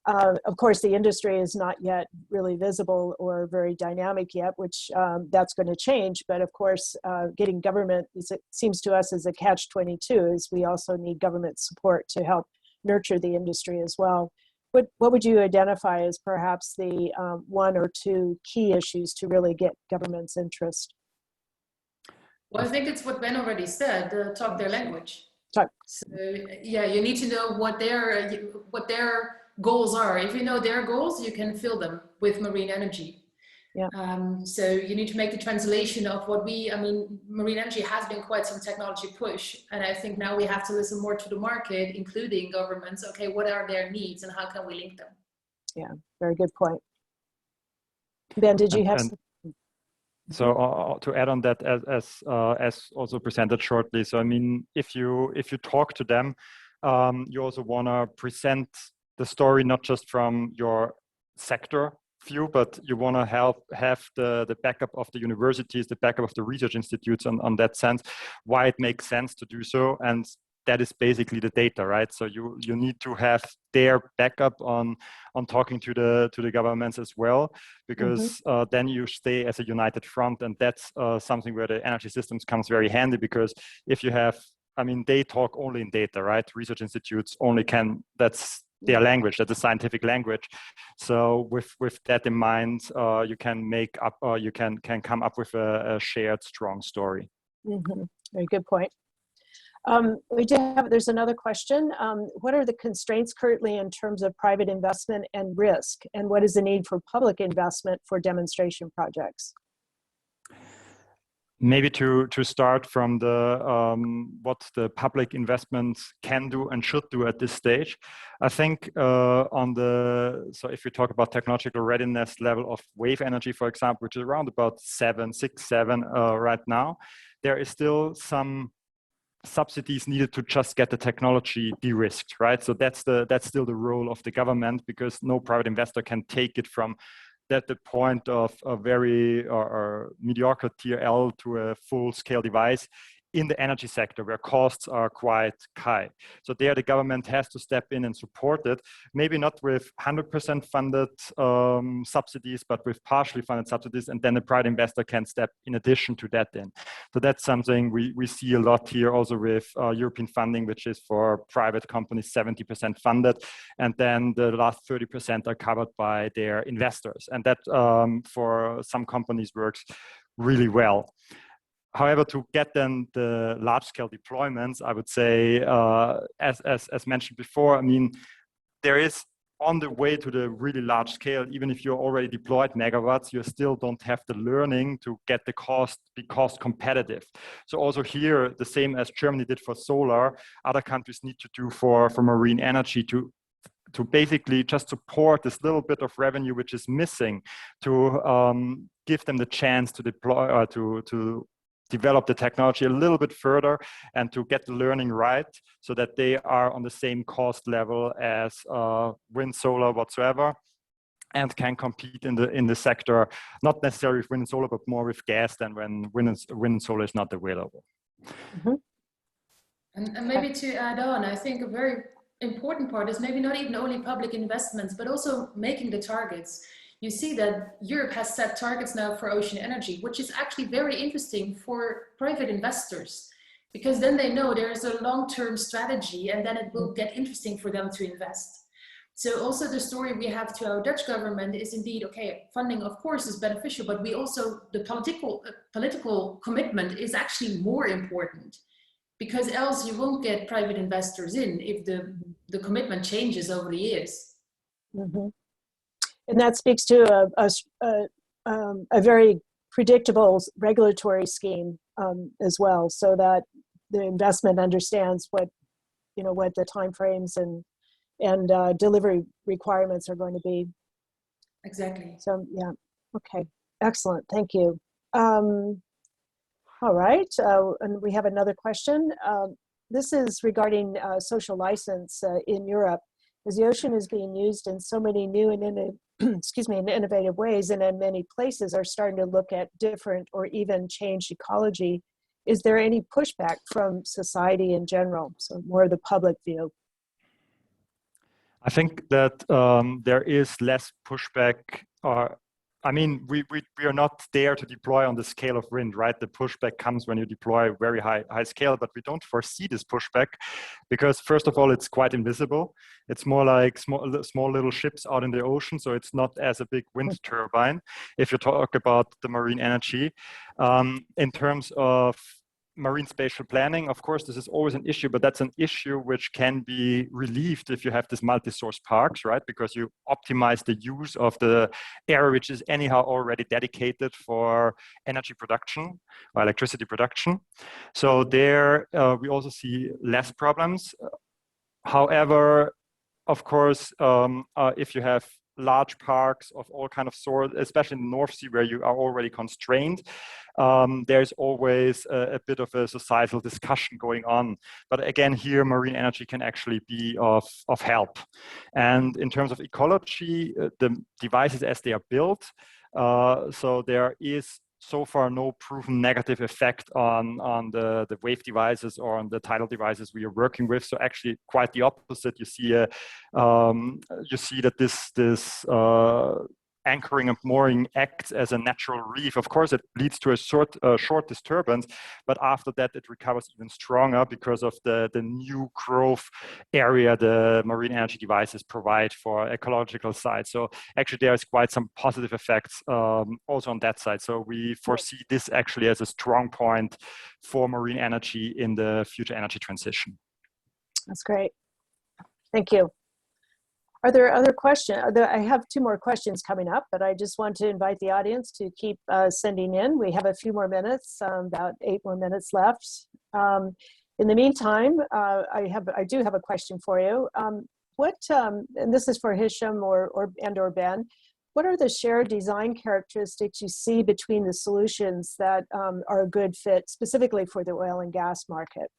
Of course, the industry is not yet really visible or very dynamic yet, which that's going to change. But of course, getting government, it seems to us, as a catch-22, is we also need government support to help nurture the industry as well. What would you identify as perhaps the 1 or 2 key issues to really get government's interest? Well, I think it's what Ben already said, talk their language. Talk. So, yeah, you need to know what their goals are. If you know their goals, you can fill them with marine energy. Yeah. So you need to make the translation of what marine energy has been quite some technology push. And I think now we have to listen more to the market, including governments. Okay, what are their needs and how can we link them? Yeah, very good point. Ben, did you have some? So to add on that, as also presented shortly, so I mean, if you talk to them, you also want to present the story not just from your sector view, but you want to have the backup of the universities, the backup of the research institutes on that sense, why it makes sense to do so. And that is basically the data, right? So you need to have their backup on talking to the governments as well, because then you stay as a united front. And that's something where the energy systems comes very handy, because if you have, I mean, they talk only in data, right? Research institutes only can, that's their language, that's a scientific language. So with that in mind, you can make up, or you can come up with a shared strong story. Very good point. There's another question. What are the constraints currently in terms of private investment and risk? And what is the need for public investment for demonstration projects? Maybe to start from the what the public investments can do and should do at this stage, I think so if you talk about technological readiness level of wave energy, for example, which is around about 6, 7 right now, there is still some subsidies needed to just get the technology de-risked, right? So that's still the role of the government, because no private investor can take it from the point of a very or mediocre tier L to a full-scale device in the energy sector where costs are quite high. So there the government has to step in and support it, maybe not with 100% funded subsidies, but with partially funded subsidies, and then the private investor can step in addition to that in. So that's something we see a lot here also with European funding, which is for private companies 70% funded, and then the last 30% are covered by their investors. And that for some companies works really well. However, to get then the large-scale deployments, I would say, as mentioned before, I mean, there is on the way to the really large scale, even if you're already deployed megawatts, you still don't have the learning to get the be cost competitive. So also here, the same as Germany did for solar, other countries need to do for marine energy to basically just support this little bit of revenue which is missing, to give them the chance to deploy or to develop the technology a little bit further and to get the learning right, so that they are on the same cost level as wind, solar, whatsoever, and can compete in the sector, not necessarily with wind and solar, but more with gas than when wind and solar is not available. Mm-hmm. And maybe to add on, I think a very important part is maybe not even only public investments, but also making the targets. You see that Europe has set targets now for ocean energy, which is actually very interesting for private investors, because then they know there is a long-term strategy and then it will get interesting for them to invest. So also the story we have to our Dutch government is indeed, okay, funding of course is beneficial, but we also, the political commitment is actually more important, because else you won't get private investors in if the commitment changes over the years. Mm-hmm. And that speaks to a very predictable regulatory scheme as well, so that the investment understands what the timeframes and delivery requirements are going to be. Exactly. So yeah, okay, excellent, thank you. All right, and we have another question. This is regarding social license in Europe. As the ocean is being used in so many new and innovative ways, and in many places are starting to look at different or even changed ecology, is there any pushback from society in general? So more of the public view. I think that there is less pushback. I mean, we are not there to deploy on the scale of wind, right? The pushback comes when you deploy very high scale, but we don't foresee this pushback because, first of all, it's quite invisible. It's more like small little ships out in the ocean, so it's not as a big wind turbine. If you talk about the marine energy, in terms of marine spatial planning, of course, this is always an issue, but that's an issue which can be relieved if you have this multi-source parks, right? Because you optimize the use of the area which is anyhow already dedicated for energy production or electricity production. So there we also see less problems. However, of course, if you have large parks of all kind of sorts, especially in the North Sea where you are already constrained, there's always a bit of a societal discussion going on. But again, here marine energy can actually be of help. And in terms of ecology, the devices as they are built, so there is so far no proven negative effect on the wave devices or on the tidal devices we are working with. So actually quite the opposite. You see that this anchoring and mooring acts as a natural reef. Of course, it leads to a short disturbance, but after that it recovers even stronger because of the new growth area the marine energy devices provide for ecological side. So actually there is quite some positive effects also on that side. So we foresee this actually as a strong point for marine energy in the future energy transition. That's great. Thank you. Are there other questions? I have two more questions coming up, but I just want to invite the audience to keep sending in. We have a few more minutes, about 8 more minutes left. In the meantime, I do have a question for you. And this is for Hisham or Ben, what are the shared design characteristics you see between the solutions that are a good fit specifically for the oil and gas market?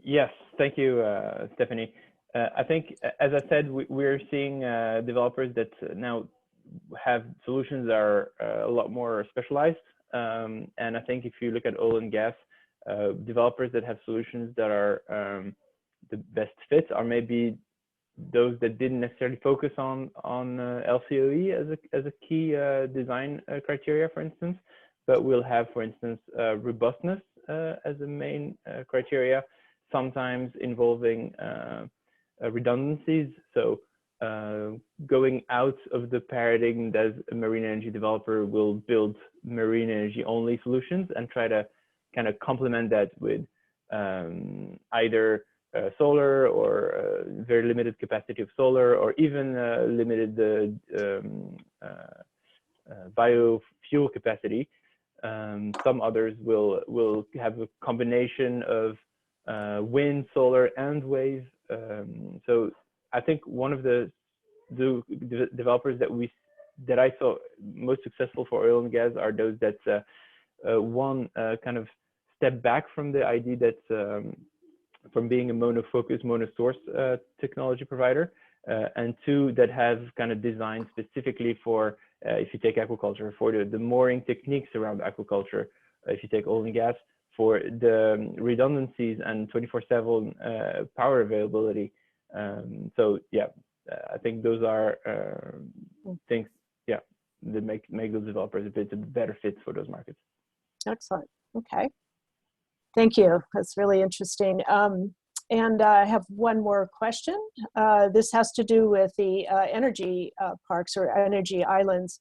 Yes, thank you, Stephanie. I think, as I said, we're seeing developers that now have solutions that are a lot more specialized. And I think if you look at oil and gas, developers that have solutions that are the best fit are maybe those that didn't necessarily focus on LCOE as a key design criteria, for instance, but will have, for instance, robustness as a main criteria, sometimes involving redundancies. So going out of the paradigm that a marine energy developer will build marine energy only solutions and try to kind of complement that with either solar, or very limited capacity of solar, or even limited biofuel capacity. Some others will have a combination of wind, solar, and wave. So I think one of the developers that I saw most successful for oil and gas are those that kind of step back from the idea that from being a mono-focus, mono-source technology provider, and two, that have kind of designed specifically for, if you take aquaculture, for the mooring techniques around aquaculture, if you take oil and gas, for the redundancies and 24/7 power availability. So yeah, I think those are things, yeah, that make those developers a bit better fit for those markets. Excellent. Okay. Thank you. That's really interesting. And I have one more question. This has to do with the energy parks or energy islands.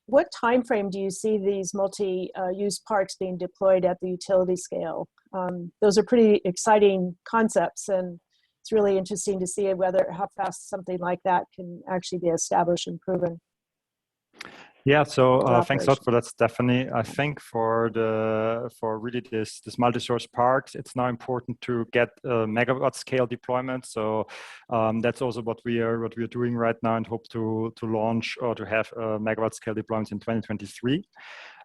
What time frame do you see these multi-use parks being deployed at the utility scale? Those are pretty exciting concepts, and it's really interesting to see how fast something like that can actually be established and proven. Yeah, so thanks a lot for that, Stephanie. I think for really this multi-source parks, it's now important to get megawatt scale deployment. So that's also what we are doing right now, and hope to launch or to have megawatt scale deployments in 2023.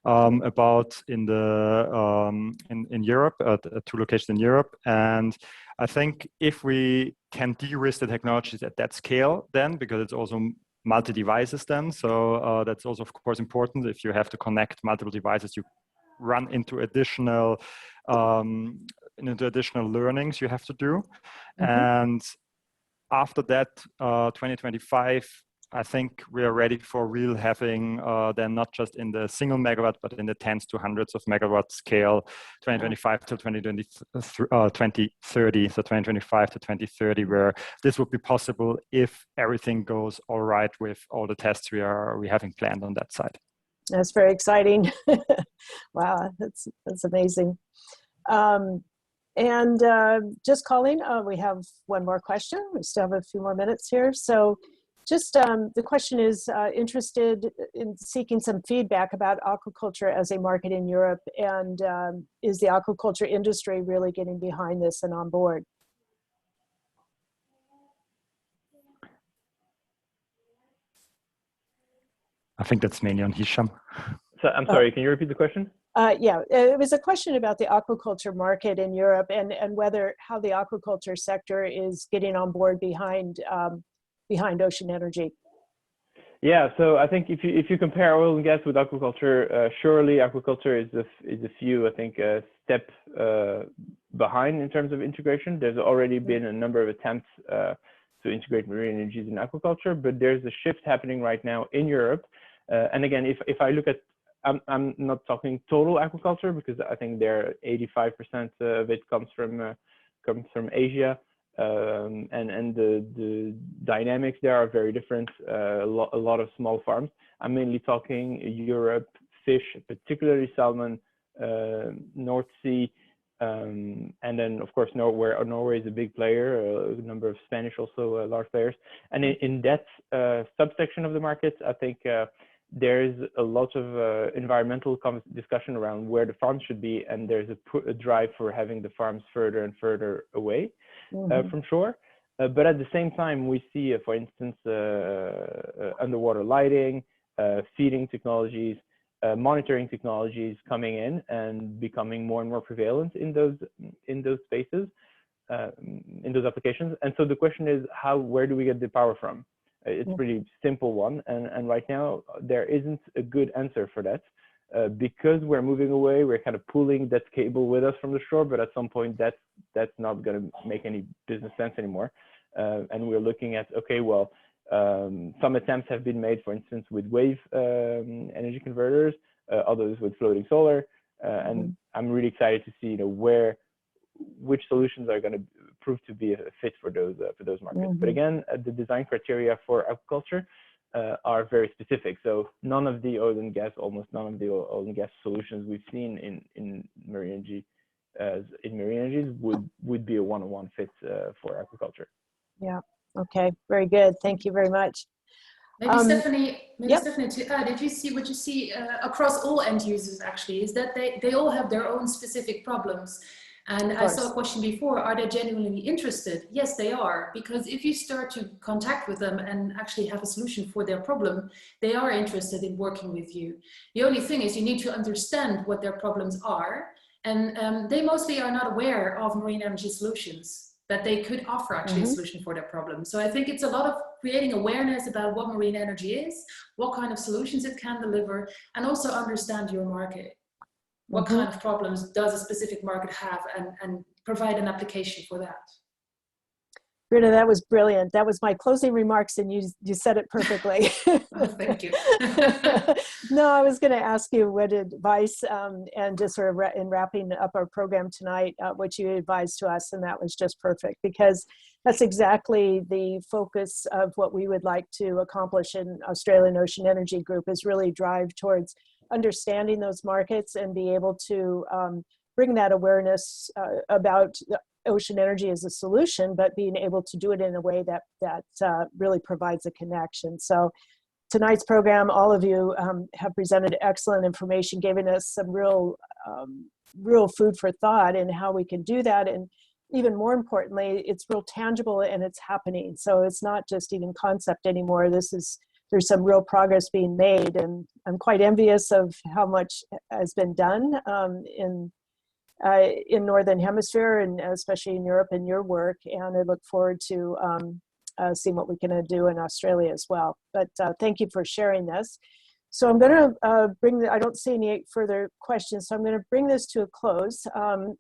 About in Europe, 2 locations in Europe. And I think if we can de-risk the technologies at that scale, then, because it's also multi-devices then, so that's also of course important. If you have to connect multiple devices, you run into additional learnings you have to do. And after that, 2025, I think we are ready for real having then not just in the single megawatt, but in the tens to hundreds of megawatt scale, 2025 till 2030, so 2025 to 2030, where this would be possible if everything goes all right with all the tests we having planned on that side. That's very exciting. Wow, that's amazing. And just calling, we have one more question. We still have a few more minutes here. So just the question is interested in seeking some feedback about aquaculture as a market in Europe, and is the aquaculture industry really getting behind this and on board? I think that's mainly on Hisham. So I'm sorry, can you repeat the question? Yeah, it was a question about the aquaculture market in Europe, and how the aquaculture sector is getting on board behind ocean energy. Yeah, so I think if you compare oil and gas with aquaculture, surely aquaculture is a few, I think, step behind in terms of integration. There's already been a number of attempts to integrate marine energies in aquaculture, but there's a shift happening right now in Europe. And again, if I look at, I'm not talking total aquaculture, because I think there 85% of it comes from Asia. And the dynamics there are very different. A lot of small farms. I'm mainly talking Europe, fish, particularly salmon, North Sea, and then of course Norway is a big player. A number of Spanish also large players. And in that subsection of the market, I think there's a lot of environmental discussion around where the farms should be, and there's a drive for having the farms further and further away from shore. But at the same time, we see, for instance, underwater lighting, feeding technologies, monitoring technologies coming in and becoming more and more prevalent in those spaces, in those applications. And so the question is, where do we get the power from? It's a pretty simple one, and right now there isn't a good answer for that. Because we're moving away, we're kind of pulling that cable with us from the shore, but at some point that's not going to make any business sense anymore. And we're looking at, okay, well, some attempts have been made, for instance, with wave energy converters, others with floating solar, and I'm really excited to see, which solutions are going to prove to be a fit for those markets. But again, the design criteria for aquaculture are very specific. So almost none of the oil and gas solutions we've seen in marine energy as in marine energies would be a one-on-one fit for aquaculture. Yeah. Okay. Very good. Thank you very much. Maybe Stephanie, yep. Stephanie, to add, what you see across all end users actually is that they all have their own specific problems. And I saw a question before, are they genuinely interested? Yes, they are, because if you start to contact with them and actually have a solution for their problem, they are interested in working with you. The only thing is you need to understand what their problems are. And they mostly are not aware of marine energy solutions, that they could offer actually a solution for their problem. So I think it's a lot of creating awareness about what marine energy is, what kind of solutions it can deliver, and also understand your market. What kind of problems does a specific market have, and provide an application for that. Britta, that was brilliant. That was my closing remarks, and you said it perfectly. Oh, thank you. No, I was going to ask you what advice, and just sort of in wrapping up our program tonight, what you advised to us, and that was just perfect, because that's exactly the focus of what we would like to accomplish in Australian Ocean Energy Group, is really drive towards understanding those markets and be able to bring that awareness about ocean energy as a solution, but being able to do it in a way that really provides a connection. So tonight's program, all of you have presented excellent information, giving us some real food for thought in how we can do that. And even more importantly, it's real tangible and it's happening. So it's not just even concept anymore. There's some real progress being made, and I'm quite envious of how much has been done in Northern Hemisphere, and especially in Europe in your work. And I look forward to seeing what we can do in Australia as well. But thank you for sharing this. So I'm going to I don't see any further questions, so I'm going to bring this to a close.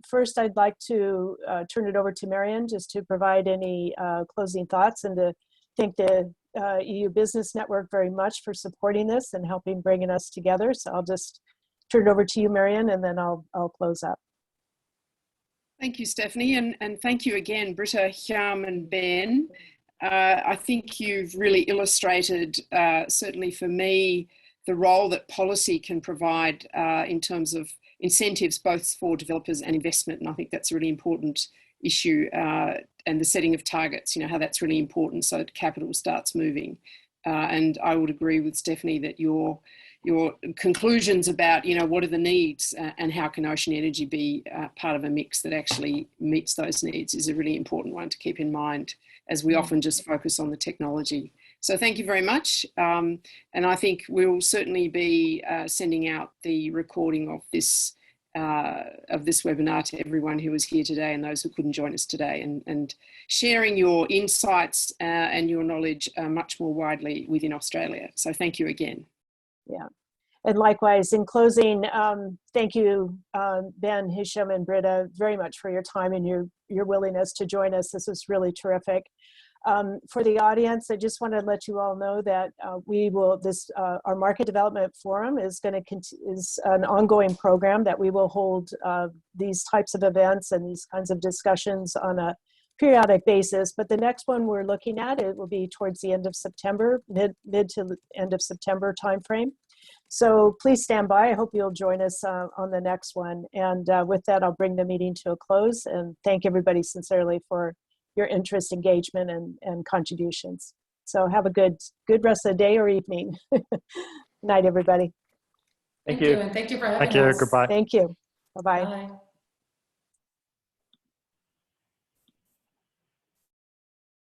First, I'd like to turn it over to Marion just to provide any closing thoughts, and to thank the EU Business Network very much for supporting this and helping bringing us together. So I'll just turn it over to you, Marion, and then I'll close up. Thank you, Stephanie, and thank you again, Britta, Hyam and Ben. I think you've really illustrated, certainly for me, the role that policy can provide in terms of incentives both for developers and investment, and I think that's a really important issue, and the setting of targets, how that's really important so that capital starts moving. And I would agree with Stephanie that your conclusions about, what are the needs and how can ocean energy be part of a mix that actually meets those needs is a really important one to keep in mind, as we often just focus on the technology. So thank you very much. And I think we'll certainly be sending out the recording of this webinar to everyone who was here today and those who couldn't join us today, and sharing your insights and your knowledge much more widely within Australia. So thank you again. Yeah, and likewise, in closing, thank you, Ben, Hisham, and Britta, very much for your time and your willingness to join us. This was really terrific. For the audience, I just want to let you all know that our Market Development Forum is an ongoing program that we will hold these types of events and these kinds of discussions on a periodic basis. But the next one we're looking at, it will be towards the end of September, mid to end of September timeframe. So please stand by. I hope you'll join us on the next one. And with that, I'll bring the meeting to a close and thank everybody sincerely for your interest, engagement, and contributions. So have a good rest of the day or evening. Night, everybody. Thank you, and thank you for having us. Thank you. Goodbye. Thank you. Bye-bye. Bye.